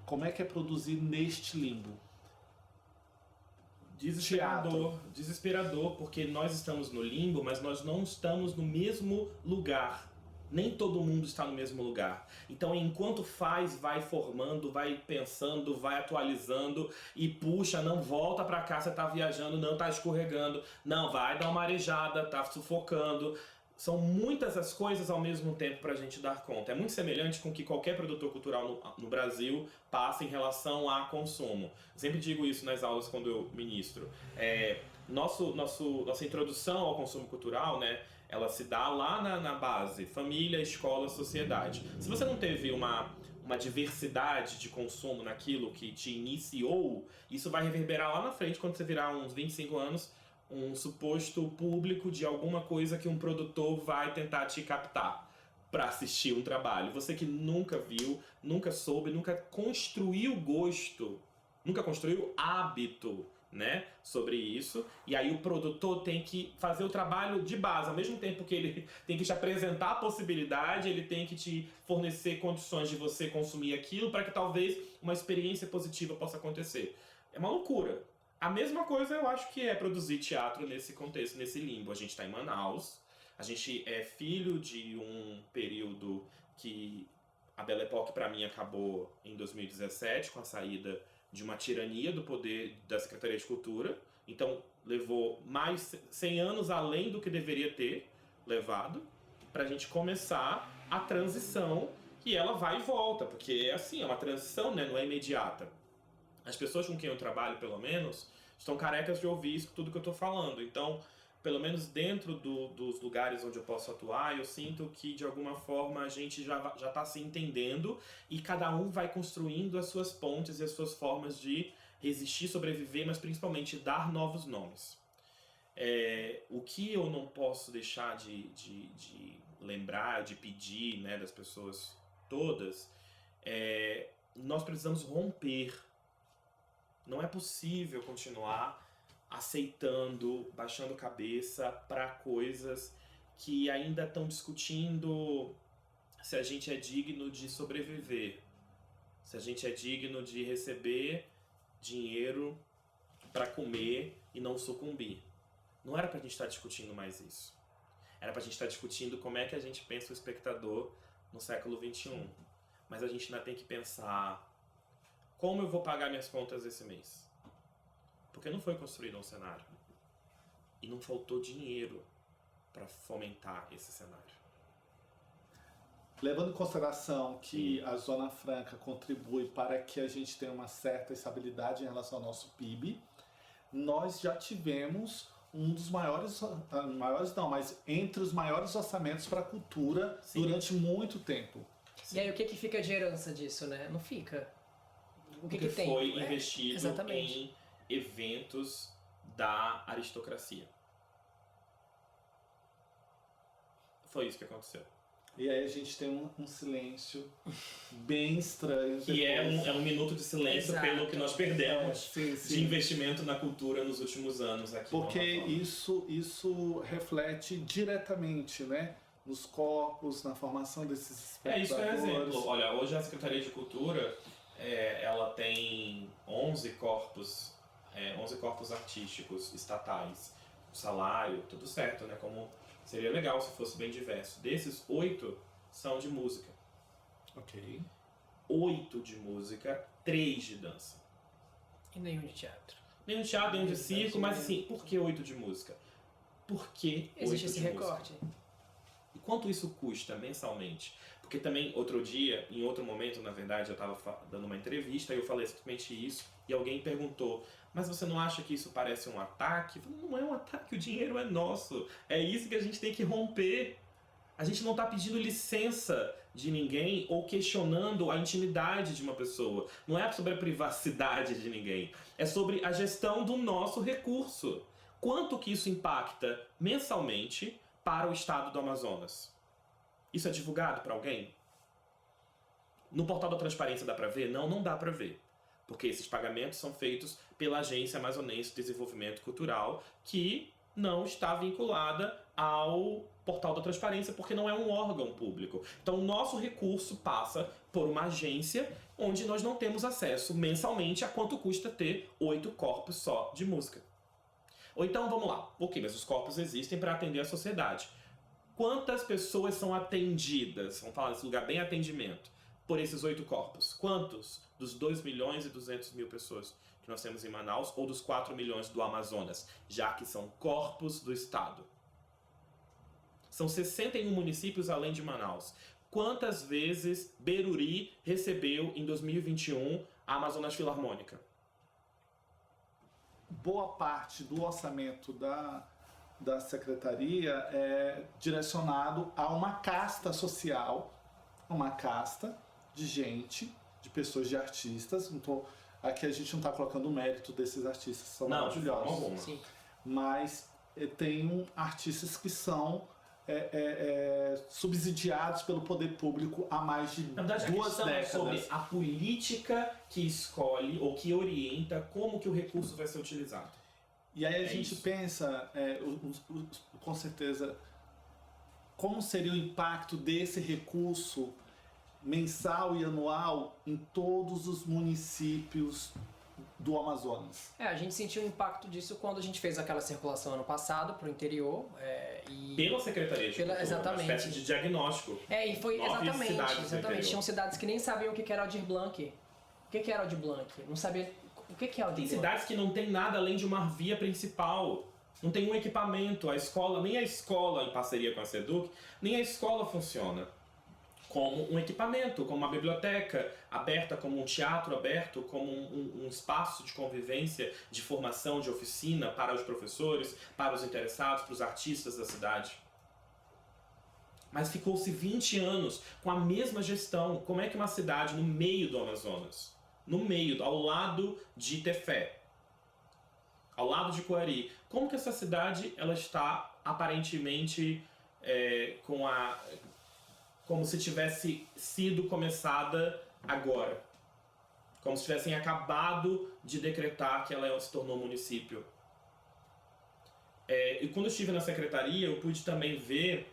Speaker 1: Como é que é produzir neste limbo?
Speaker 3: Desesperador, porque nós estamos no limbo, mas nós não estamos no mesmo lugar. Nem todo mundo está no mesmo lugar. Então, enquanto vai formando, vai pensando, vai atualizando e puxa, não volta pra cá, você tá viajando, não tá escorregando, não, vai dar uma arejada, tá sufocando. São muitas as coisas ao mesmo tempo para a gente dar conta. É muito semelhante com o que qualquer produtor cultural no Brasil passa em relação a consumo. Eu sempre digo isso nas aulas quando eu ministro. Nossa introdução ao consumo cultural, né, ela se dá lá na base, família, escola, sociedade. Se você não teve uma diversidade de consumo naquilo que te iniciou, isso vai reverberar lá na frente quando você virar uns 25 anos, um suposto público de alguma coisa que um produtor vai tentar te captar para assistir um trabalho. Você que nunca viu, nunca soube, nunca construiu gosto, nunca construiu hábito, né, sobre isso. E aí o produtor tem que fazer o trabalho de base. Ao mesmo tempo que ele tem que te apresentar a possibilidade, ele tem que te fornecer condições de você consumir aquilo para que talvez uma experiência positiva possa acontecer. É uma loucura. A mesma coisa eu acho que é produzir teatro nesse contexto, nesse limbo. A gente está em Manaus, a gente é filho de um período que a Belle Époque para mim acabou em 2017 com a saída de uma tirania do poder da Secretaria de Cultura. Então levou mais 100 anos além do que deveria ter levado para a gente começar a transição, que ela vai e volta, porque é assim, é uma transição, né, não é imediata. As pessoas com quem eu trabalho, pelo menos, estão carecas de ouvir isso, tudo que eu estou falando. Então, pelo menos dentro dos lugares onde eu posso atuar, eu sinto que, de alguma forma, a gente já está se entendendo e cada um vai construindo as suas pontes e as suas formas de resistir, sobreviver, mas principalmente dar novos nomes. O que eu não posso deixar de lembrar, de pedir, né, das pessoas todas, nós precisamos romper. Não é possível continuar aceitando, baixando cabeça para coisas que ainda estão discutindo se a gente é digno de sobreviver, se a gente é digno de receber dinheiro para comer e não sucumbir. Não era pra gente estar discutindo mais isso. Era pra gente estar discutindo como é que a gente pensa o espectador no século XXI. Mas a gente ainda tem que pensar como eu vou pagar minhas contas esse mês. Porque não foi construído um cenário. E não faltou dinheiro para fomentar esse cenário.
Speaker 1: Levando em consideração que a Zona Franca contribui para que a gente tenha uma certa estabilidade em relação ao nosso PIB, nós já tivemos um dos maiores não, mas entre os maiores orçamentos para a cultura durante muito tempo.
Speaker 2: E aí o que fica de herança disso, né? Não fica. O que tem?
Speaker 3: Foi investido
Speaker 2: exatamente.
Speaker 3: em eventos da aristocracia. Foi isso que aconteceu.
Speaker 1: E aí a gente tem um silêncio bem estranho.
Speaker 3: Que é um minuto de silêncio pelo que nós perdemos de investimento na cultura nos últimos anos aqui.
Speaker 1: Porque isso reflete diretamente, né, nos corpos, na formação desses espectadores.
Speaker 3: Isso é um exemplo. Olha, hoje a Secretaria de Cultura ela tem 11 corpos artísticos estatais. O salário, tudo certo, né? Como seria legal se fosse bem diverso. Desses, 8 são de música.
Speaker 1: Ok.
Speaker 3: 8 de música, 3 de dança.
Speaker 2: E nenhum de teatro.
Speaker 3: Nenhum de teatro, nenhum de circo, mas assim, por que 8 de música? Por que 8
Speaker 2: existe esse
Speaker 3: de
Speaker 2: recorte?
Speaker 3: música? E quanto isso custa mensalmente? Porque também, outro dia, em outro momento, na verdade, eu estava dando uma entrevista e eu falei exatamente isso, e alguém perguntou, mas você não acha que isso parece um ataque? Eu falei, não é um ataque, o dinheiro é nosso. É isso que a gente tem que romper. A gente não está pedindo licença de ninguém ou questionando a intimidade de uma pessoa. Não é sobre a privacidade de ninguém. É sobre a gestão do nosso recurso. Quanto que isso impacta mensalmente para o estado do Amazonas? Isso é divulgado para alguém? No portal da transparência dá para ver? Não dá para ver. Porque esses pagamentos são feitos pela Agência Amazonense de Desenvolvimento Cultural, que não está vinculada ao portal da transparência, porque não é um órgão público. Então, o nosso recurso passa por uma agência onde nós não temos acesso mensalmente a quanto custa ter 8 corpos só de música. Ou então, vamos lá. Ok, mas os corpos existem para atender a sociedade. Quantas pessoas são atendidas? Vamos falar desse lugar bem atendimento. Por esses 8 corpos. Quantos dos 2.200.000 pessoas que nós temos em Manaus ou dos 4 milhões do Amazonas? Já que são corpos do estado. São 61 municípios além de Manaus. Quantas vezes Beruri recebeu em 2021 a Amazonas Filarmônica?
Speaker 1: Boa parte do orçamento da secretaria é direcionado a uma casta social, uma casta de gente, de pessoas, de artistas. Então, aqui a gente não está colocando o mérito desses artistas, são maravilhosos.
Speaker 3: Sim.
Speaker 1: Mas tem artistas que são subsidiados pelo poder público há mais de
Speaker 3: Na verdade,
Speaker 1: 2
Speaker 3: a questão
Speaker 1: décadas.
Speaker 3: é sobre a política que escolhe ou que orienta como que o recurso vai ser utilizado.
Speaker 1: E aí a gente pensa, com certeza, como seria o impacto desse recurso mensal e anual em todos os municípios do Amazonas.
Speaker 2: A gente sentiu o impacto disso quando a gente fez aquela circulação ano passado para o interior.
Speaker 3: Pela Secretaria de Cultura,
Speaker 2: exatamente.
Speaker 3: uma espécie de diagnóstico.
Speaker 2: E foi
Speaker 3: 9 cidades do interior.
Speaker 2: exatamente. Tinham cidades que nem sabiam o que era Aldir Blanc. O que era Aldir Blanc? Não sabia o que é Aldir
Speaker 3: Tem
Speaker 2: Blanc.
Speaker 3: cidades que não tem nada além de uma via principal. Não tem um equipamento. A escola, nem a escola em parceria com a SEDUC, nem a escola funciona como um equipamento, como uma biblioteca aberta, como um teatro aberto, como um espaço de convivência, de formação, de oficina para os professores, para os interessados, para os artistas da cidade. Mas ficou-se 20 anos com a mesma gestão. Como é que uma cidade no meio do Amazonas, no meio, ao lado de Tefé, ao lado de Coari, como que essa cidade ela está aparentemente como se tivesse sido começada agora. Como se tivessem acabado de decretar que ela se tornou município. E quando eu estive na secretaria, eu pude também ver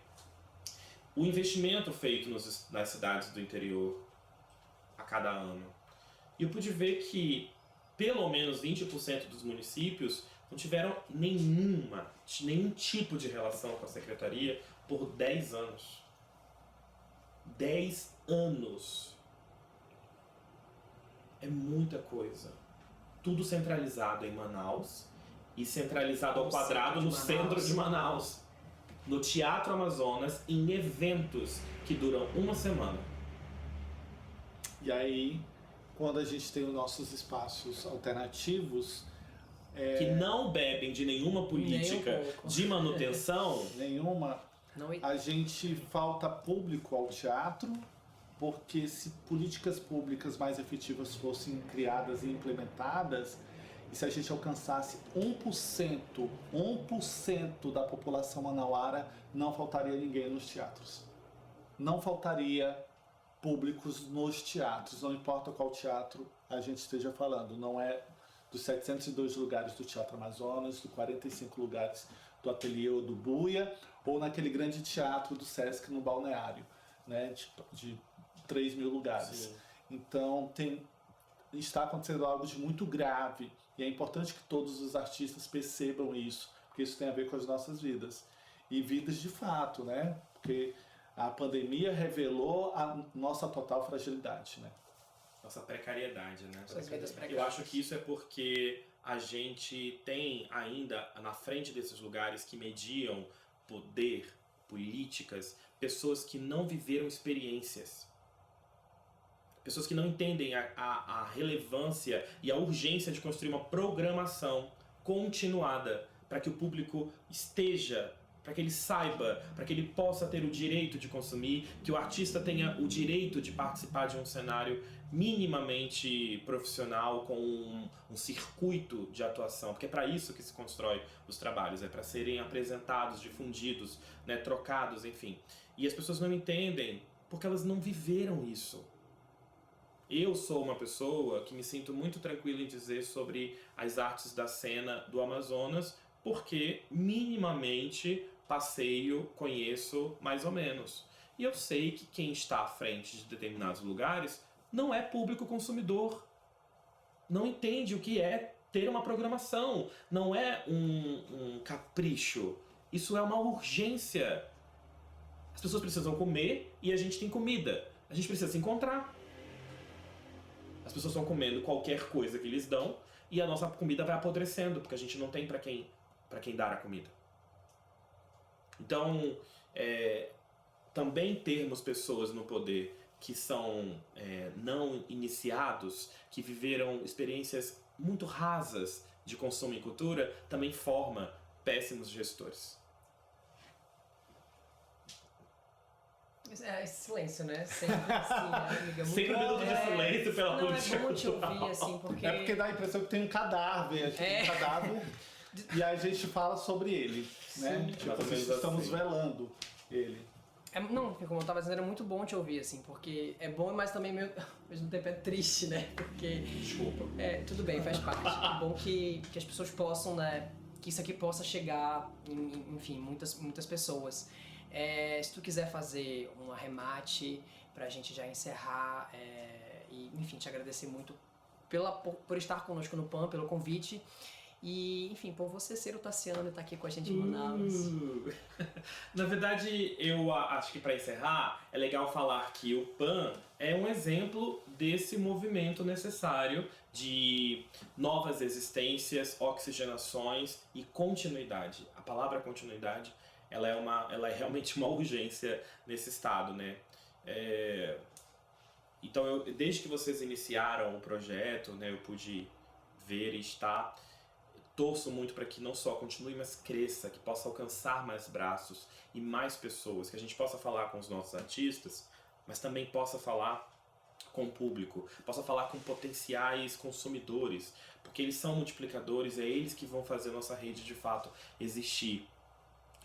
Speaker 3: o investimento feito nas cidades do interior a cada ano. E eu pude ver que pelo menos 20% dos municípios não tiveram nenhum tipo de relação com a secretaria por 10 anos. 10 anos. É muita coisa. Tudo centralizado em Manaus e centralizado ao quadrado no centro de Manaus. No Teatro Amazonas, em eventos que duram uma semana.
Speaker 1: E aí, quando a gente tem os nossos espaços alternativos,
Speaker 3: Que não bebem de nenhuma política
Speaker 2: Nem um pouco.
Speaker 3: de manutenção,
Speaker 1: nenhuma,
Speaker 2: Não,
Speaker 1: a gente falta público ao teatro, porque se políticas públicas mais efetivas fossem criadas e implementadas, e se a gente alcançasse 1% da população manauara, não faltaria ninguém nos teatros. Não faltaria públicos nos teatros, não importa qual teatro a gente esteja falando. Não é dos 702 lugares do Teatro Amazonas, dos 45 lugares do Ateliê ou do Buia, ou naquele grande teatro do Sesc no Balneário, né, de 3 mil lugares.
Speaker 3: Sim.
Speaker 1: Então está acontecendo algo de muito grave, e é importante que todos os artistas percebam isso, porque isso tem a ver com as nossas vidas. E vidas de fato, né? Porque a pandemia revelou a nossa total fragilidade, né?
Speaker 3: nossa precariedade, né?
Speaker 2: Essas vidas
Speaker 3: Eu
Speaker 2: precárias.
Speaker 3: acho que isso é porque a gente tem ainda na frente desses lugares que mediam poder, políticas, pessoas que não viveram experiências. Pessoas que não entendem a relevância e a urgência de construir uma programação continuada para que o público esteja, para que ele saiba, para que ele possa ter o direito de consumir, que o artista tenha o direito de participar de um cenário minimamente profissional com um circuito de atuação, porque é para isso que se constrói os trabalhos, é para serem apresentados, difundidos, né, trocados, enfim. E as pessoas não entendem porque elas não viveram isso. Eu sou uma pessoa que me sinto muito tranquilo em dizer sobre as artes da cena do Amazonas, porque minimamente passeio, conheço mais ou menos. E eu sei que quem está à frente de determinados lugares não é público consumidor. Não entende o que é ter uma programação. Não é um capricho. Isso é uma urgência. As pessoas precisam comer e a gente tem comida. A gente precisa se encontrar. As pessoas estão comendo qualquer coisa que eles dão e a nossa comida vai apodrecendo, porque a gente não tem para quem dar a comida. Então, também termos pessoas no poder que são não iniciados, que viveram experiências muito rasas de consumo e cultura, também forma péssimos gestores.
Speaker 2: Esse silêncio, né? Sempre assim, amiga.
Speaker 3: Sempre um minuto de silêncio pela política.
Speaker 2: Não, é bom te ouvir, assim, porque...
Speaker 1: É porque dá a impressão que tem um cadáver aqui, um cadáver, e aí a gente fala sobre ele, né?
Speaker 2: Sim.
Speaker 1: Tipo, estamos
Speaker 3: assim.
Speaker 1: velando ele.
Speaker 2: Não, como eu tava dizendo, era muito bom te ouvir, assim, porque é bom, mas também meio, ao mesmo tempo é triste, né? Porque...
Speaker 3: Desculpa.
Speaker 2: Tudo bem, faz parte. É bom que as pessoas possam, né? Que isso aqui possa chegar em, enfim, muitas pessoas. Se tu quiser fazer um arremate pra gente já encerrar e, enfim, te agradecer muito por estar conosco no PAN, pelo convite e, enfim, por você ser o Tassiano e estar aqui com a gente em Manaus.
Speaker 3: Na verdade, eu acho que para encerrar, é legal falar que o PAN é um exemplo desse movimento necessário de novas existências, oxigenações e continuidade. A palavra continuidade ela é realmente uma urgência nesse estado, né? Então, desde que vocês iniciaram o projeto, né, eu pude ver e estar, torço muito para que não só continue, mas cresça, que possa alcançar mais braços e mais pessoas, que a gente possa falar com os nossos artistas, mas também possa falar com o público, possa falar com potenciais consumidores, porque eles são multiplicadores, é eles que vão fazer a nossa rede de fato existir.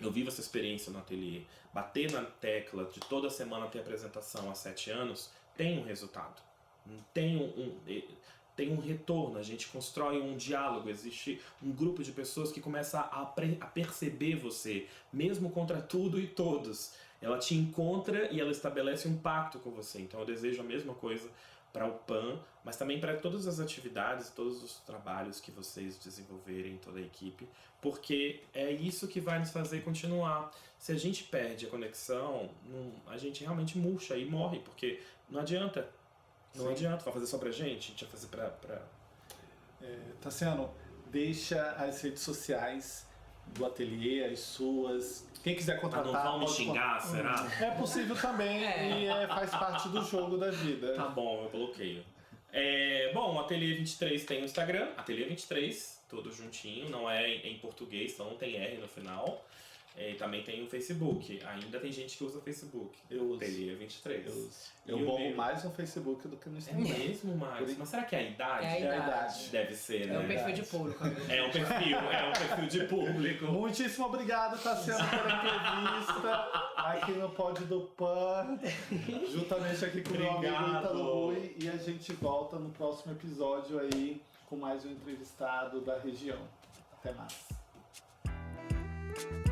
Speaker 3: Eu vivo essa experiência no ateliê. Bater na tecla de toda semana ter apresentação há 7 anos tem um resultado. Tem um retorno. A gente constrói um diálogo. Existe um grupo de pessoas que começa a perceber você, mesmo contra tudo e todos. Ela te encontra e ela estabelece um pacto com você. Então eu desejo a mesma coisa para o PAN, mas também para todas as atividades, todos os trabalhos que vocês desenvolverem, toda a equipe, porque é isso que vai nos fazer continuar. Se a gente perde a conexão, a gente realmente murcha e morre, porque não adianta. Não
Speaker 1: Sim.
Speaker 3: adianta, vai fazer só pra gente, a gente vai fazer pra...
Speaker 1: Tassiano, deixa as redes sociais do ateliê, as suas. Quem quiser
Speaker 3: Ah,
Speaker 1: contratar.
Speaker 3: não vão me
Speaker 1: pode
Speaker 3: xingar, será?
Speaker 1: É possível também e faz parte do jogo da vida.
Speaker 3: Tá bom, eu bloqueio. Bom, o Ateliê 23 tem o Instagram, Ateliê 23, tudo juntinho, não é em português, então não tem R no final. E também tem o Facebook, ainda tem gente que usa o Facebook.
Speaker 1: Eu uso.
Speaker 3: Ateliê 23.
Speaker 1: Eu
Speaker 3: E o
Speaker 1: bombo
Speaker 3: meu?
Speaker 1: mais no Facebook do que no
Speaker 3: É
Speaker 1: Instagram.
Speaker 3: mesmo, Max? Mas será que é a idade?
Speaker 2: É a idade.
Speaker 3: Deve ser, né?
Speaker 2: É um perfil de público.
Speaker 3: É um perfil de público.
Speaker 1: Muitíssimo obrigado, Tassiano, pela entrevista aqui no Pod do Pan, juntamente aqui com o meu amigo
Speaker 3: Obrigado.
Speaker 1: Ítalo Rui, e a gente volta no próximo episódio aí com mais um entrevistado da região. Até mais.